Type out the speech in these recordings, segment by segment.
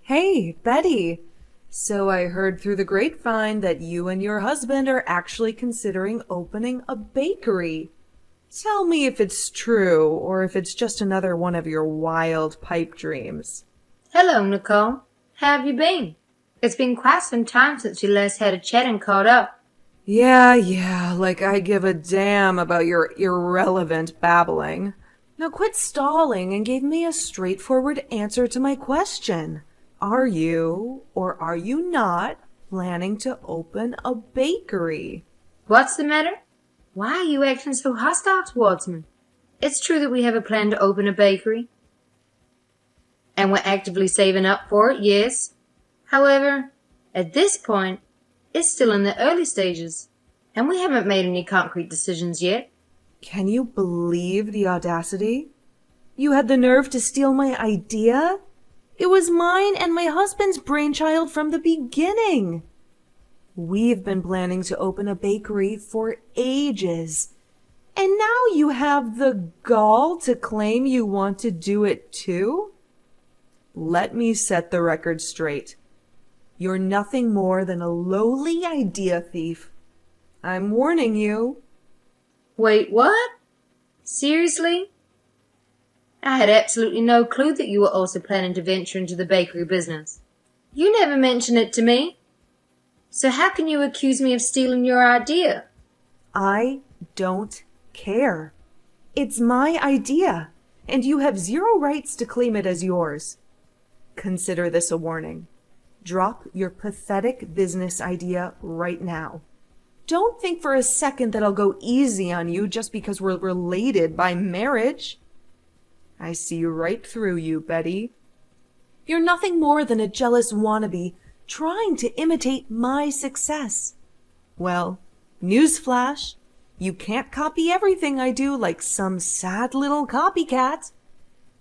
Hey, Betty. So I heard through the grapevine that you and your husband are actually considering opening a bakery. Tell me if it's true or if it's just another one of your wild pipe dreams. Hello, Nicole. How have you been? It's been quite some time since you last had a chat and caught up. Yeah, like I give a damn about your irrelevant babbling. Now quit stalling and give me a straightforward answer to my question. Are you, or are you not, planning to open a bakery? What's the matter? Why are you acting so hostile towards me? It's true that we have a plan to open a bakery. And we're actively saving up for it, yes. However, at this point, it's still in the early stages, and we haven't made any concrete decisions yet. Can you believe the audacity? You had the nerve to steal my idea? It was mine and my husband's brainchild from the beginning. We've been planning to open a bakery for ages. And now you have the gall to claim you want to do it too? Let me set the record straight. You're nothing more than a lowly idea thief. I'm warning you. Wait, what? Seriously? I had absolutely no clue that you were also planning to venture into the bakery business. You never mentioned it to me. So how can you accuse me of stealing your idea? I don't care. It's my idea, and you have zero rights to claim it as yours. Consider this a warning. Drop your pathetic business idea right now. Don't think for a second that I'll go easy on you just because we're related by marriage. I see right through you, Betty. You're nothing more than a jealous wannabe trying to imitate my success. Well, newsflash, you can't copy everything I do like some sad little copycat.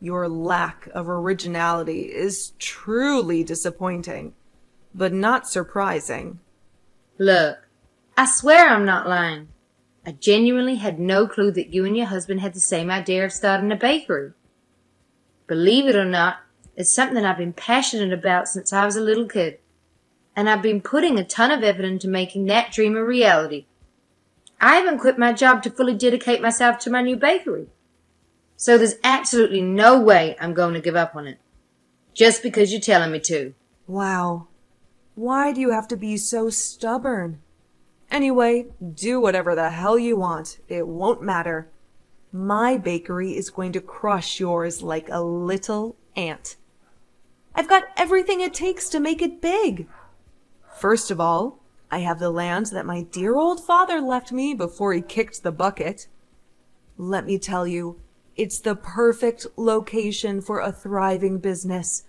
Your lack of originality is truly disappointing, but not surprising. Look, I swear I'm not lying. I genuinely had no clue that you and your husband had the same idea of starting a bakery. Believe it or not, it's something I've been passionate about since I was a little kid. And I've been putting a ton of effort into making that dream a reality. I haven't quit my job to fully dedicate myself to my new bakery. So there's absolutely no way I'm going to give up on it. Just because you're telling me to. Wow. Why do you have to be so stubborn? Anyway, do whatever the hell you want. It won't matter. My bakery is going to crush yours like a little ant. I've got everything it takes to make it big. First of all, I have the land that my dear old father left me before he kicked the bucket. Let me tell you, it's the perfect location for a thriving business.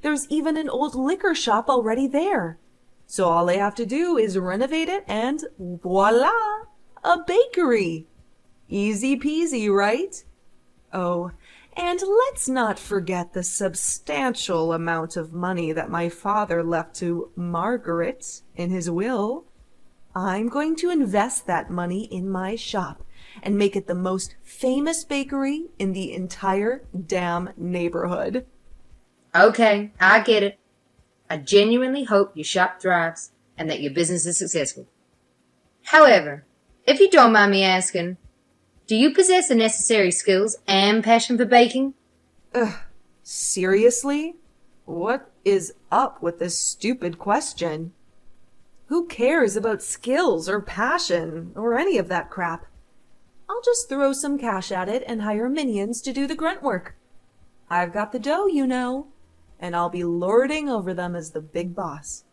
There's even an old liquor shop already there. So all I have to do is renovate it and voila, a bakery. Easy peasy, right? Oh, and let's not forget the substantial amount of money that my father left to Margaret in his will. I'm going to invest that money in my shop and make it the most famous bakery in the entire damn neighborhood. Okay, I get it. I genuinely hope your shop thrives and that your business is successful. However, if you don't mind me asking, do you possess the necessary skills and passion for baking? Seriously? What is up with this stupid question? Who cares about skills or passion or any of that crap? I'll just throw some cash at it and hire minions to do the grunt work. I've got the dough, you know, and I'll be lording over them as the big boss.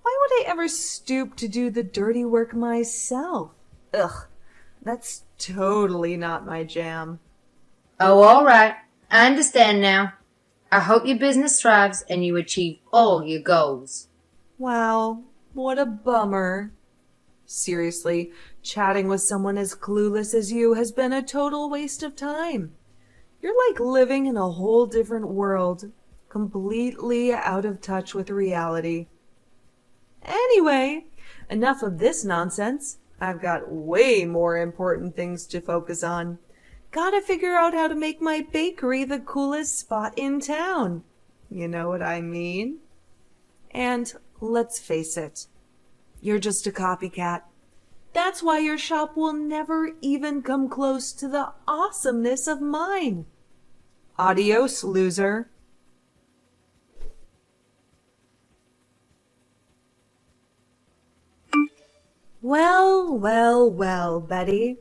Why would I ever stoop to do the dirty work myself? Ugh, that's totally not my jam. Oh, all right. I understand now. I hope your business thrives and you achieve all your goals. Wow, what a bummer. Seriously, chatting with someone as clueless as you has been a total waste of time. You're like living in a whole different world, completely out of touch with reality. Anyway, enough of this nonsense. I've got way more important things to focus on. Gotta figure out how to make my bakery the coolest spot in town. You know what I mean? And let's face it, you're just a copycat. That's why your shop will never even come close to the awesomeness of mine. Adios, loser. Well, well, well, Betty.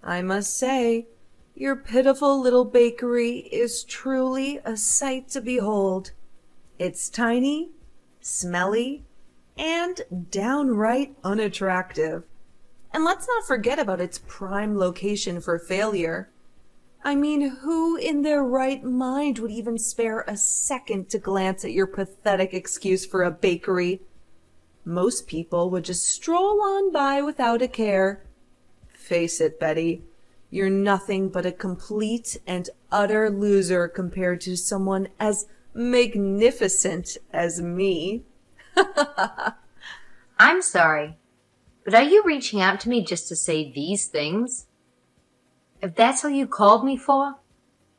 I must say, your pitiful little bakery is truly a sight to behold. It's tiny, smelly, and downright unattractive. And let's not forget about its prime location for failure. I mean, who in their right mind would even spare a second to glance at your pathetic excuse for a bakery? Most people would just stroll on by without a care. Face it, Betty, you're nothing but a complete and utter loser compared to someone as magnificent as me. I'm sorry, but are you reaching out to me just to say these things? If that's all you called me for,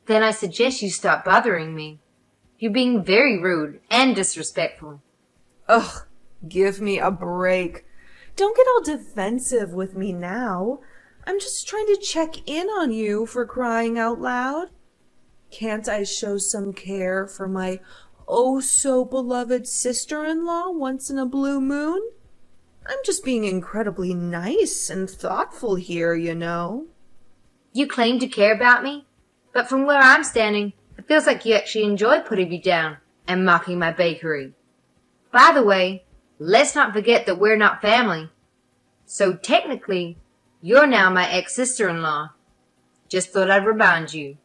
then I suggest you stop bothering me. You're being very rude and disrespectful. Ugh, give me a break. Don't get all defensive with me now. I'm just trying to check in on you, for crying out loud. Can't I show some care for my oh-so-beloved sister-in-law once in a blue moon? I'm just being incredibly nice and thoughtful here, you know. You claim to care about me, but from where I'm standing, it feels like you actually enjoy putting me down and mocking my bakery. By the way, let's not forget that we're not family. So technically, you're now my ex-sister-in-law. Just thought I'd remind you.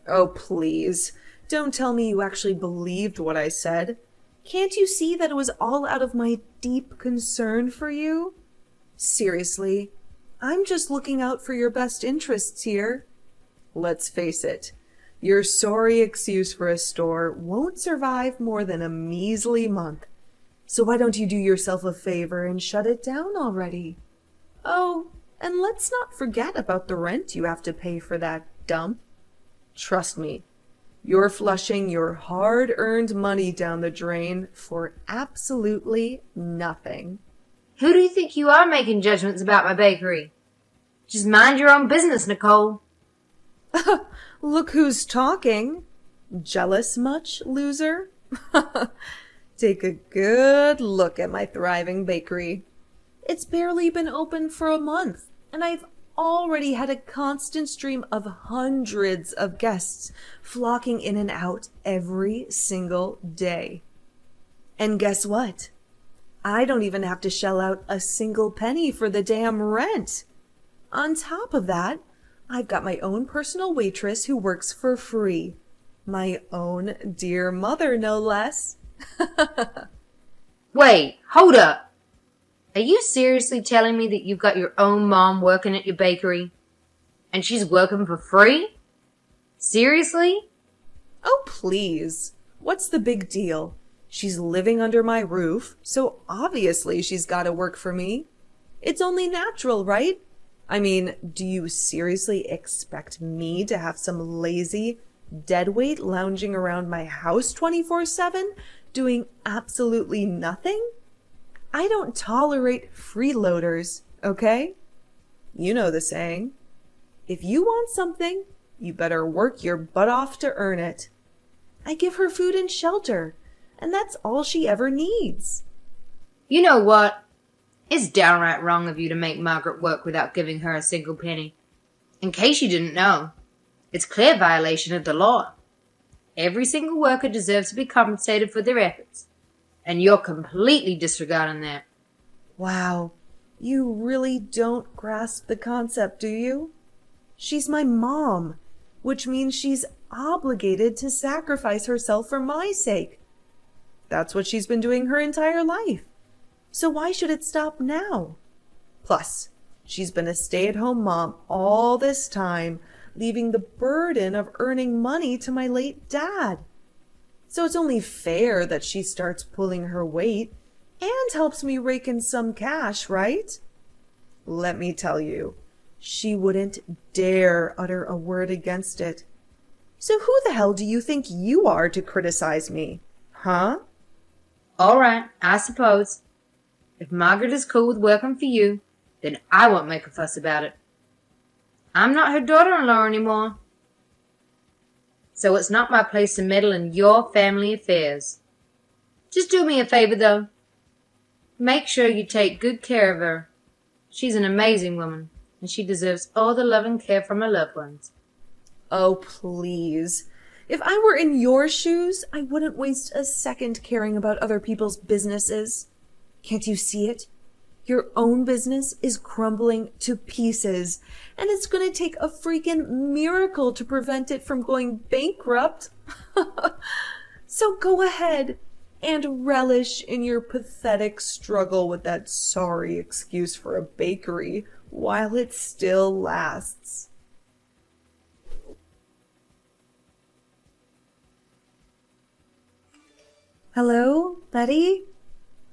Oh, please, don't tell me you actually believed what I said. Can't you see that it was all out of my deep concern for you? Seriously, I'm just looking out for your best interests here. Let's face it, your sorry excuse for a store won't survive more than a measly month. So why don't you do yourself a favor and shut it down already? Oh, and let's not forget about the rent you have to pay for that dump. Trust me, you're flushing your hard-earned money down the drain for absolutely nothing. Who do you think you are making judgments about my bakery? Just mind your own business, Nicole. Look who's talking. Jealous much, loser? Take a good look at my thriving bakery. It's barely been open for a month, and I've already had a constant stream of hundreds of guests flocking in and out every single day. And guess what? I don't even have to shell out a single penny for the damn rent. On top of that, I've got my own personal waitress who works for free. My own dear mother, no less. Wait, hold up. Are you seriously telling me that you've got your own mom working at your bakery? And she's working for free? Seriously? Oh, please. What's the big deal? She's living under my roof, so obviously she's got to work for me. It's only natural, right? I mean, do you seriously expect me to have some lazy deadweight lounging around my house 24/7, doing absolutely nothing? I don't tolerate freeloaders, okay? You know the saying. If you want something, you better work your butt off to earn it. I give her food and shelter, and that's all she ever needs. You know what? It's downright wrong of you to make Margaret work without giving her a single penny. In case you didn't know, it's clear violation of the law. Every single worker deserves to be compensated for their efforts, and you're completely disregarding that. Wow, you really don't grasp the concept, do you? She's my mom, which means she's obligated to sacrifice herself for my sake. That's what she's been doing her entire life. So why should it stop now? Plus, she's been a stay-at-home mom all this time, leaving the burden of earning money to my late dad. So it's only fair that she starts pulling her weight and helps me rake in some cash, right? Let me tell you, she wouldn't dare utter a word against it. So who the hell do you think you are to criticize me? Huh? All right, I suppose. If Margaret is cool with working for you, then I won't make a fuss about it. I'm not her daughter-in-law anymore. So it's not my place to meddle in your family affairs. Just do me a favor, though. Make sure you take good care of her. She's an amazing woman, and she deserves all the love and care from her loved ones. Oh, please. If I were in your shoes, I wouldn't waste a second caring about other people's businesses. Can't you see it? Your own business is crumbling to pieces, and it's going to take a freaking miracle to prevent it from going bankrupt. So go ahead and relish in your pathetic struggle with that sorry excuse for a bakery while it still lasts. Hello, Betty?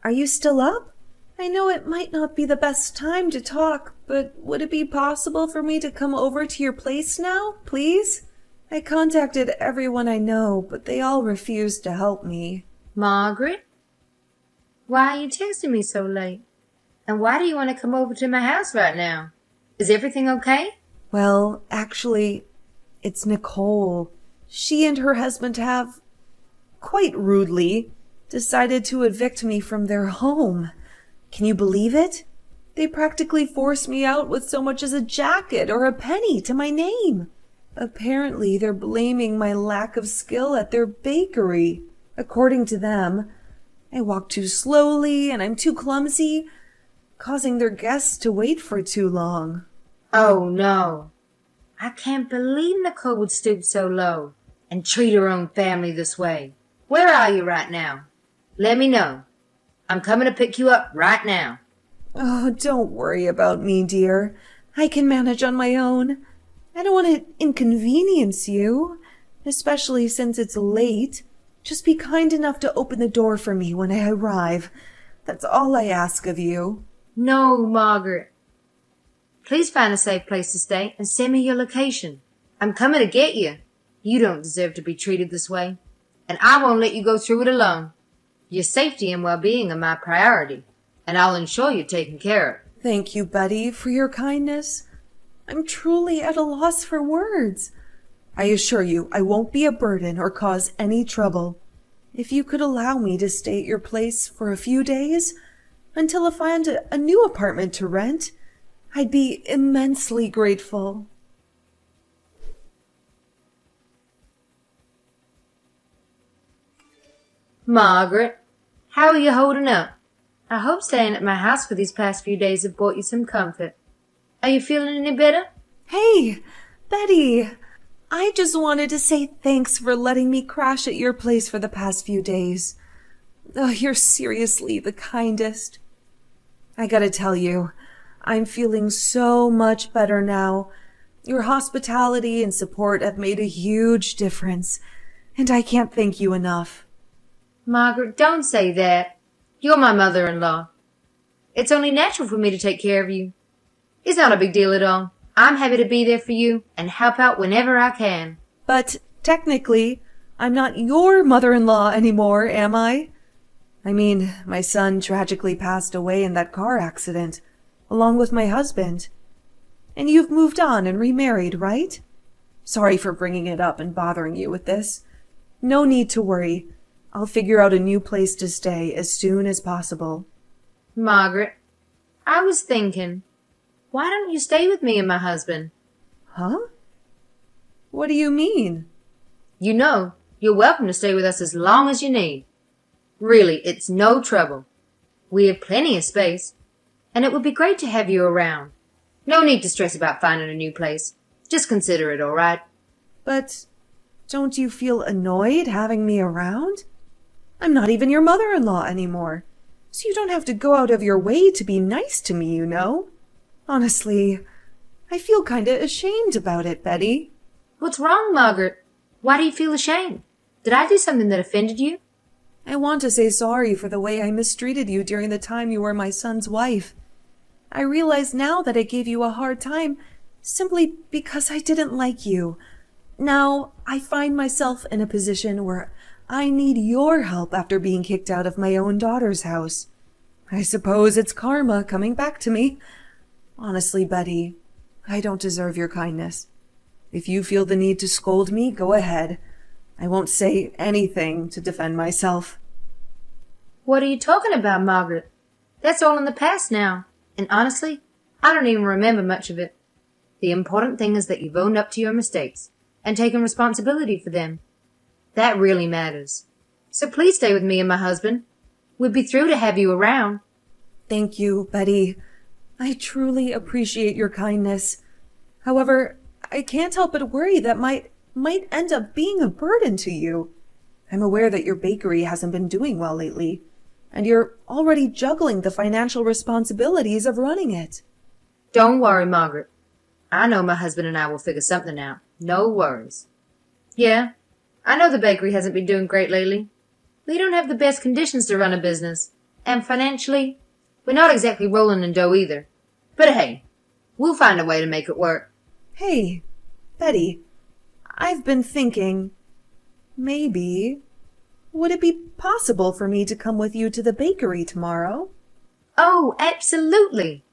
Are you still up? I know it might not be the best time to talk, but would it be possible for me to come over to your place now, please? I contacted everyone I know, but they all refused to help me. Margaret? Why are you texting me so late? And why do you want to come over to my house right now? Is everything okay? Well, actually, it's Nicole. She and her husband have, quite rudely, decided to evict me from their home. Can you believe it? They practically forced me out with so much as a jacket or a penny to my name. Apparently, they're blaming my lack of skill at their bakery. According to them, I walk too slowly and I'm too clumsy, causing their guests to wait for too long. Oh, no. I can't believe Nicole would stoop so low and treat her own family this way. Where are you right now? Let me know. I'm coming to pick you up right now. Oh, don't worry about me, dear. I can manage on my own. I don't want to inconvenience you, especially since it's late. Just be kind enough to open the door for me when I arrive. That's all I ask of you. No, Margaret. Please find a safe place to stay and send me your location. I'm coming to get you. You don't deserve to be treated this way, and I won't let you go through it alone. Your safety and well-being are my priority, and I'll ensure you're taken care of. Thank you, Betty, for your kindness. I'm truly at a loss for words. I assure you I won't be a burden or cause any trouble. If you could allow me to stay at your place for a few days, until I find a new apartment to rent, I'd be immensely grateful. Margaret, how are you holding up? I hope staying at my house for these past few days have brought you some comfort. Are you feeling any better? Hey, Betty, I just wanted to say thanks for letting me crash at your place for the past few days. Oh, you're seriously the kindest. I gotta tell you, I'm feeling so much better now. Your hospitality and support have made a huge difference, and I can't thank you enough. Margaret, don't say that. You're my mother-in-law. It's only natural for me to take care of you. It's not a big deal at all. I'm happy to be there for you and help out whenever I can. But technically, I'm not your mother-in-law anymore, am I? I mean, my son tragically passed away in that car accident, along with my husband. And you've moved on and remarried, right? Sorry for bringing it up and bothering you with this. No need to worry. I'll figure out a new place to stay as soon as possible. Margaret, I was thinking, why don't you stay with me and my husband? Huh? What do you mean? You know, you're welcome to stay with us as long as you need. Really, it's no trouble. We have plenty of space, and it would be great to have you around. No need to stress about finding a new place. Just consider it, all right? But don't you feel annoyed having me around? I'm not even your mother-in-law anymore, so you don't have to go out of your way to be nice to me, you know? Honestly, I feel kinda ashamed about it, Betty. What's wrong, Margaret? Why do you feel ashamed? Did I do something that offended you? I want to say sorry for the way I mistreated you during the time you were my son's wife. I realize now that I gave you a hard time simply because I didn't like you. Now, I find myself in a position where I need your help after being kicked out of my own daughter's house. I suppose it's karma coming back to me. Honestly, Betty, I don't deserve your kindness. If you feel the need to scold me, go ahead. I won't say anything to defend myself. What are you talking about, Margaret? That's all in the past now, and honestly, I don't even remember much of it. The important thing is that you've owned up to your mistakes and taken responsibility for them. That really matters. So please stay with me and my husband. We'd be thrilled to have you around. Thank you, Betty. I truly appreciate your kindness. However, I can't help but worry that might end up being a burden to you. I'm aware that your bakery hasn't been doing well lately, and you're already juggling the financial responsibilities of running it. Don't worry, Margaret. I know my husband and I will figure something out. No worries. Yeah, I know the bakery hasn't been doing great lately. We don't have the best conditions to run a business, and financially, we're not exactly rolling in dough either. But hey, we'll find a way to make it work. Hey, Betty, I've been thinking, maybe, would it be possible for me to come with you to the bakery tomorrow? Oh, absolutely.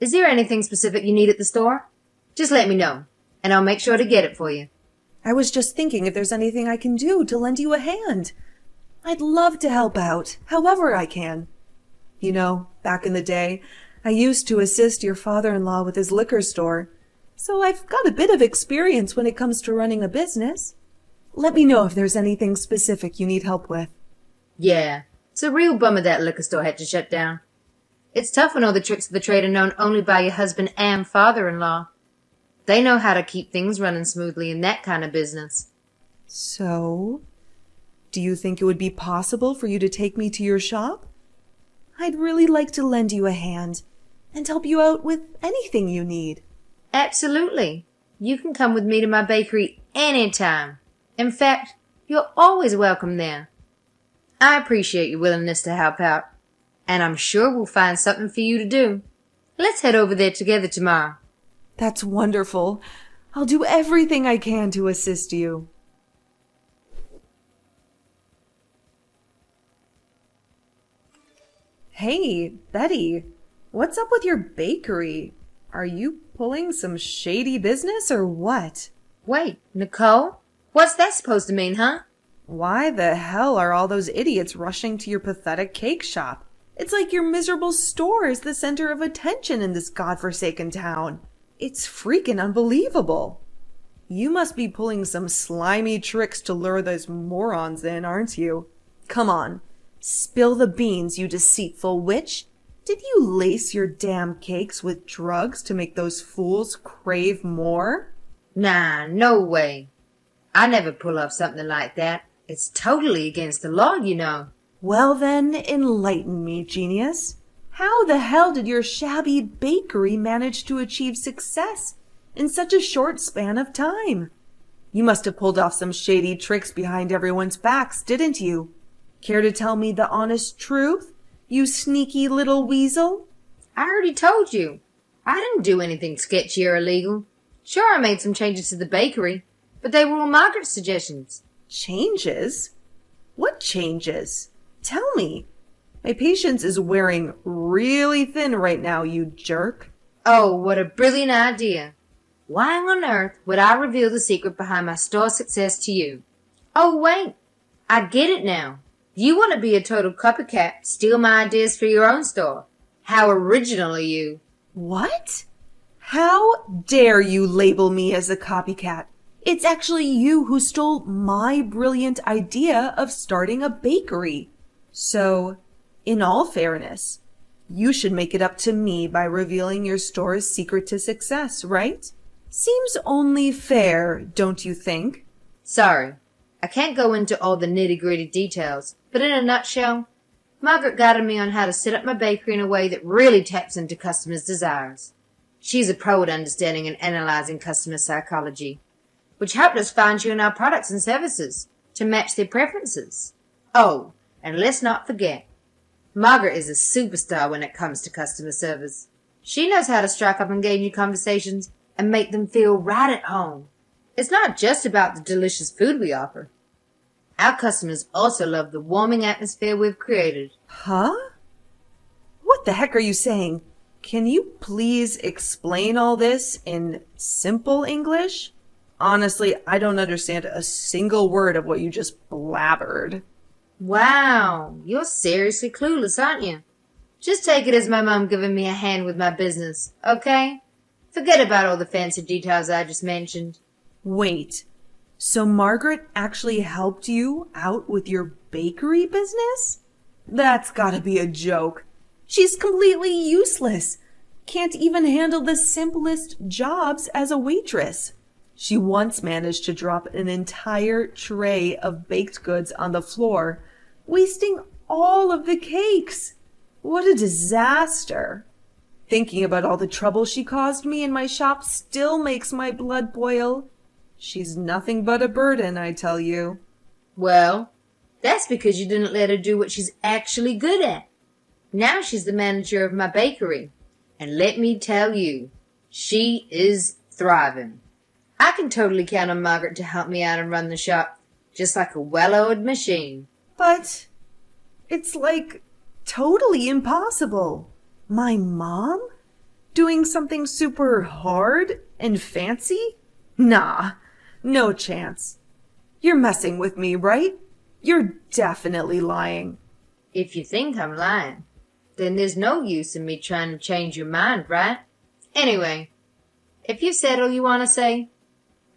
Is there anything specific you need at the store? Just let me know, and I'll make sure to get it for you. I was just thinking if there's anything I can do to lend you a hand. I'd love to help out, however I can. You know, back in the day, I used to assist your father-in-law with his liquor store, so I've got a bit of experience when it comes to running a business. Let me know if there's anything specific you need help with. Yeah, it's a real bummer that liquor store had to shut down. It's tough when all the tricks of the trade are known only by your husband and father-in-law. They know how to keep things running smoothly in that kind of business. So, do you think it would be possible for you to take me to your shop? I'd really like to lend you a hand and help you out with anything you need. Absolutely. You can come with me to my bakery anytime. In fact, you're always welcome there. I appreciate your willingness to help out, and I'm sure we'll find something for you to do. Let's head over there together tomorrow. That's wonderful. I'll do everything I can to assist you. Hey, Betty, what's up with your bakery? Are you pulling some shady business or what? Wait, Nicole? What's that supposed to mean, huh? Why the hell are all those idiots rushing to your pathetic cake shop? It's like your miserable store is the center of attention in this godforsaken town. It's freaking unbelievable. You must be pulling some slimy tricks to lure those morons in, aren't you? Come on, spill the beans, you deceitful witch. Did you lace your damn cakes with drugs to make those fools crave more? Nah, no way. I never pull off something like that. It's totally against the law, you know. Well then, enlighten me, genius. How the hell did your shabby bakery manage to achieve success in such a short span of time? You must have pulled off some shady tricks behind everyone's backs, didn't you? Care to tell me the honest truth, you sneaky little weasel? I already told you. I didn't do anything sketchy or illegal. Sure, I made some changes to the bakery, but they were all Margaret's suggestions. Changes? What changes? Tell me. My patience is wearing really thin right now, you jerk. Oh, what a brilliant idea. Why on earth would I reveal the secret behind my store's success to you? Oh, wait. I get it now. You want to be a total copycat, steal my ideas for your own store. How original are you? What? How dare you label me as a copycat? It's actually you who stole my brilliant idea of starting a bakery. So, in all fairness, you should make it up to me by revealing your store's secret to success, right? Seems only fair, don't you think? Sorry, I can't go into all the nitty-gritty details, but in a nutshell, Margaret guided me on how to set up my bakery in a way that really taps into customers' desires. She's a pro at understanding and analyzing customer psychology, which helped us fine-tune our products and services to match their preferences. Oh, and let's not forget, Margaret is a superstar when it comes to customer service. She knows how to strike up engaging conversations and make them feel right at home. It's not just about the delicious food we offer. Our customers also love the warming atmosphere we've created. Huh? What the heck are you saying? Can you please explain all this in simple English? Honestly, I don't understand a single word of what you just blabbered. Wow, you're seriously clueless, aren't you? Just take it as my mom giving me a hand with my business, okay? Forget about all the fancy details I just mentioned. Wait, so Margaret actually helped you out with your bakery business? That's gotta be a joke. She's completely useless. Can't even handle the simplest jobs as a waitress. She once managed to drop an entire tray of baked goods on the floor, wasting all of the cakes. What a disaster. Thinking about all the trouble she caused me in my shop still makes my blood boil. She's nothing but a burden, I tell you. Well, that's because you didn't let her do what she's actually good at. Now she's the manager of my bakery. And let me tell you, she is thriving. I can totally count on Margaret to help me out and run the shop, just like a well-oiled machine. But it's like totally impossible. My mom? Doing something super hard and fancy? Nah, no chance. You're messing with me, right? You're definitely lying. If you think I'm lying, then there's no use in me trying to change your mind, right? Anyway, if you said all you want to say,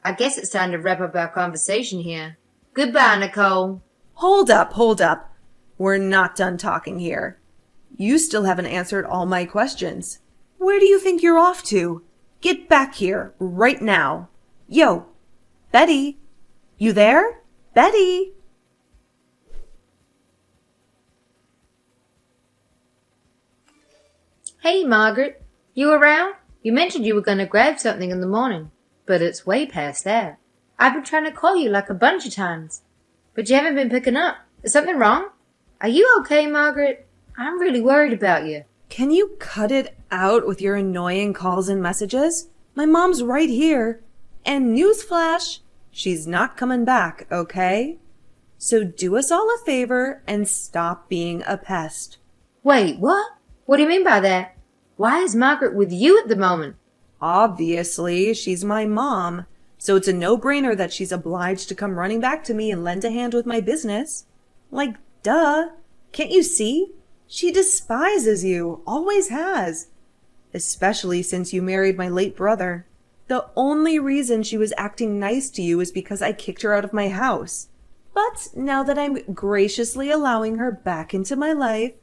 I guess it's time to wrap up our conversation here. Goodbye, Nicole. Hold up. We're not done talking here. You still haven't answered all my questions. Where do you think you're off to? Get back here right now. Yo, Betty, you there? Betty? Hey, Margaret. You around? You mentioned you were going to grab something in the morning, but it's way past that. I've been trying to call you like a bunch of times, but you haven't been picking up. Is something wrong? Are you okay, Margaret? I'm really worried about you. Can you cut it out with your annoying calls and messages? My mom's right here. And newsflash, she's not coming back, okay? So do us all a favor and stop being a pest. Wait, what? What do you mean by that? Why is Margaret with you at the moment? Obviously, she's my mom, so it's a no-brainer that she's obliged to come running back to me and lend a hand with my business. Like, duh. Can't you see? She despises you, always has. Especially since you married my late brother. The only reason she was acting nice to you is because I kicked her out of my house. But now that I'm graciously allowing her back into my life,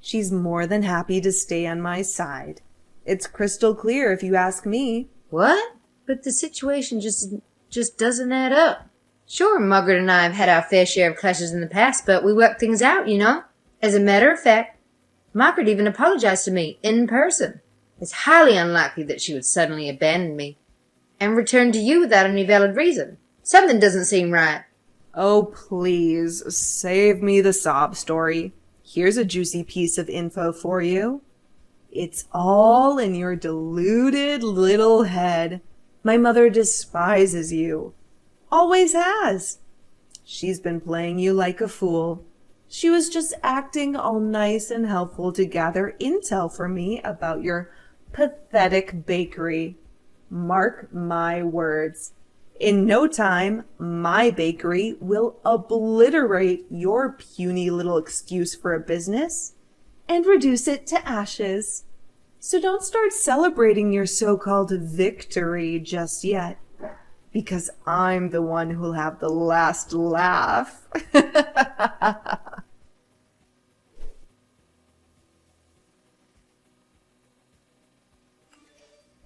she's more than happy to stay on my side. It's crystal clear if you ask me. What? But the situation just doesn't add up. Sure, Margaret and I have had our fair share of clashes in the past, but we worked things out, you know. As a matter of fact, Margaret even apologized to me in person. It's highly unlikely that she would suddenly abandon me and return to you without any valid reason. Something doesn't seem right. Oh, please, save me the sob story. Here's a juicy piece of info for you. It's all in your deluded little head. My mother despises you. Always has. She's been playing you like a fool. She was just acting all nice and helpful to gather intel for me about your pathetic bakery. Mark my words. In no time, my bakery will obliterate your puny little excuse for a business and reduce it to ashes. So don't start celebrating your so-called victory just yet, because I'm the one who'll have the last laugh.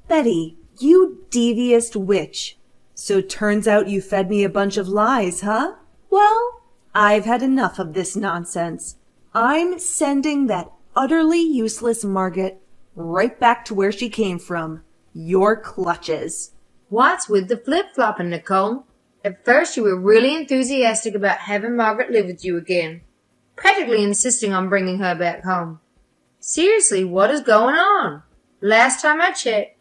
Betty, you devious witch. So turns out you fed me a bunch of lies, huh? Well, I've had enough of this nonsense. I'm sending that utterly useless Margaret right back to where she came from. Your clutches. What's with the flip-flopping, Nicole? At first you were really enthusiastic about having Margaret live with you again, practically insisting on bringing her back home. Seriously, what is going on? Last time I checked,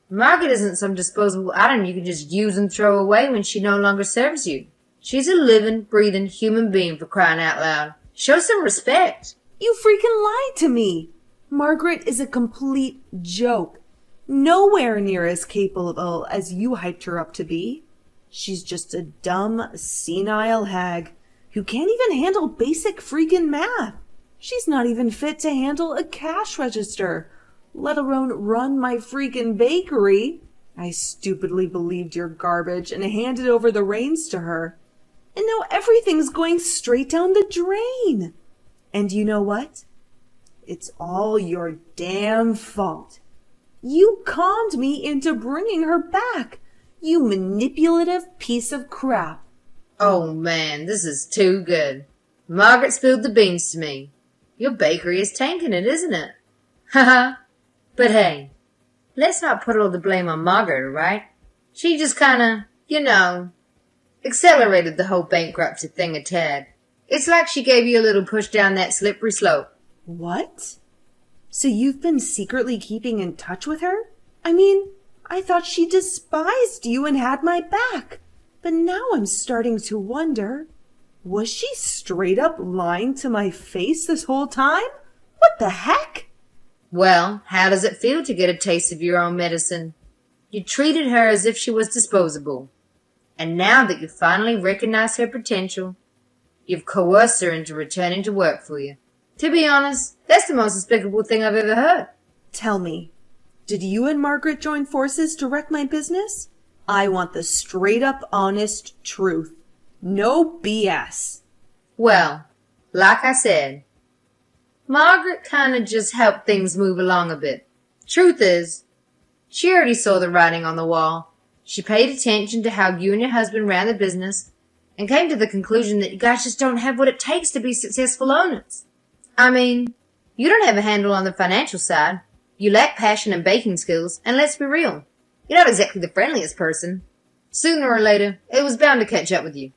Margaret isn't some disposable item you can just use and throw away when she no longer serves you. She's a living, breathing human being, for crying out loud. Show some respect. You freaking lied to me. Margaret is a complete joke. Nowhere near as capable as you hyped her up to be. She's just a dumb, senile hag who can't even handle basic freaking math. She's not even fit to handle a cash register, let alone run my freaking bakery. I stupidly believed your garbage and handed over the reins to her. And now everything's going straight down the drain. And you know what? It's all your damn fault. You conned me into bringing her back, you manipulative piece of crap. Oh man, this is too good. Margaret spilled the beans to me. Your bakery is tanking it, isn't it? Haha. But hey, let's not put all the blame on Margaret, right? She just kinda, accelerated the whole bankruptcy thing a tad. It's like she gave you a little push down that slippery slope. What? So you've been secretly keeping in touch with her? I mean, I thought she despised you and had my back. But now I'm starting to wonder, was she straight up lying to my face this whole time? What the heck? Well, how does it feel to get a taste of your own medicine? You treated her as if she was disposable. And now that you finally recognize her potential, you've coerced her into returning to work for you. To be honest, that's the most despicable thing I've ever heard. Tell me, did you and Margaret join forces to wreck my business? I want the straight up honest truth. No BS. Well, like I said, Margaret kinda just helped things move along a bit. Truth is, she already saw the writing on the wall. She paid attention to how you and your husband ran the business and came to the conclusion that you guys just don't have what it takes to be successful owners. I mean, you don't have a handle on the financial side. You lack passion and baking skills, and let's be real, you're not exactly the friendliest person. Sooner or later, it was bound to catch up with you.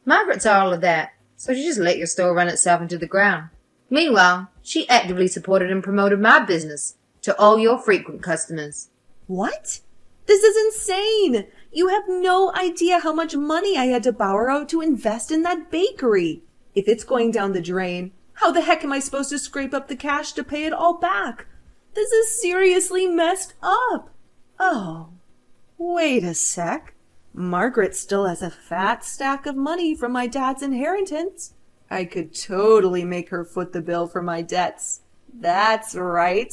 Margaret saw all of that, so she just let your store run itself into the ground. Meanwhile, she actively supported and promoted my business to all your frequent customers. What? This is insane! You have no idea how much money I had to borrow to invest in that bakery. If it's going down the drain, how the heck am I supposed to scrape up the cash to pay it all back? This is seriously messed up. Oh, wait a sec. Margaret still has a fat stack of money from my dad's inheritance. I could totally make her foot the bill for my debts. That's right.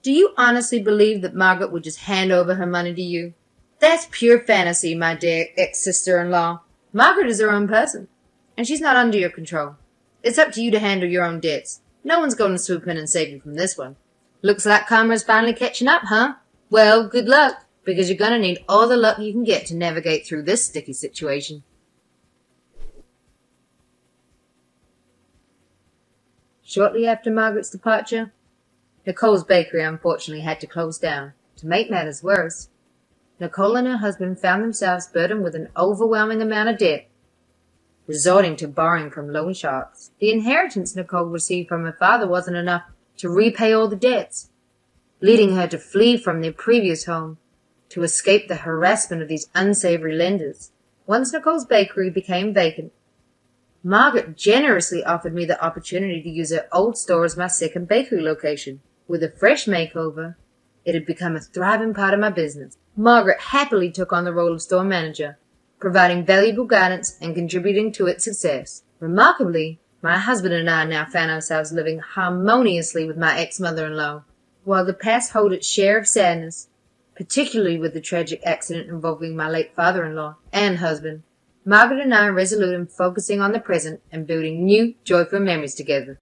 Do you honestly believe that Margaret would just hand over her money to you? That's pure fantasy, my dear ex-sister-in-law. Margaret is her own person, and she's not under your control. It's up to you to handle your own debts. No one's going to swoop in and save you from this one. Looks like karma's finally catching up, huh? Well, good luck, because you're gonna need all the luck you can get to navigate through this sticky situation. Shortly after Margaret's departure, Nicole's bakery unfortunately had to close down. To make matters worse, Nicole and her husband found themselves burdened with an overwhelming amount of debt, resorting to borrowing from loan sharks. The inheritance Nicole received from her father wasn't enough to repay all the debts, leading her to flee from their previous home to escape the harassment of these unsavory lenders. Once Nicole's bakery became vacant, Margaret generously offered me the opportunity to use her old store as my second bakery location. With a fresh makeover, it had become a thriving part of my business. Margaret happily took on the role of store manager, providing valuable guidance and contributing to its success. Remarkably, my husband and I now found ourselves living harmoniously with my ex-mother-in-law. While the past held its share of sadness, particularly with the tragic accident involving my late father-in-law and husband, Margaret and I are resolute in focusing on the present and building new, joyful memories together.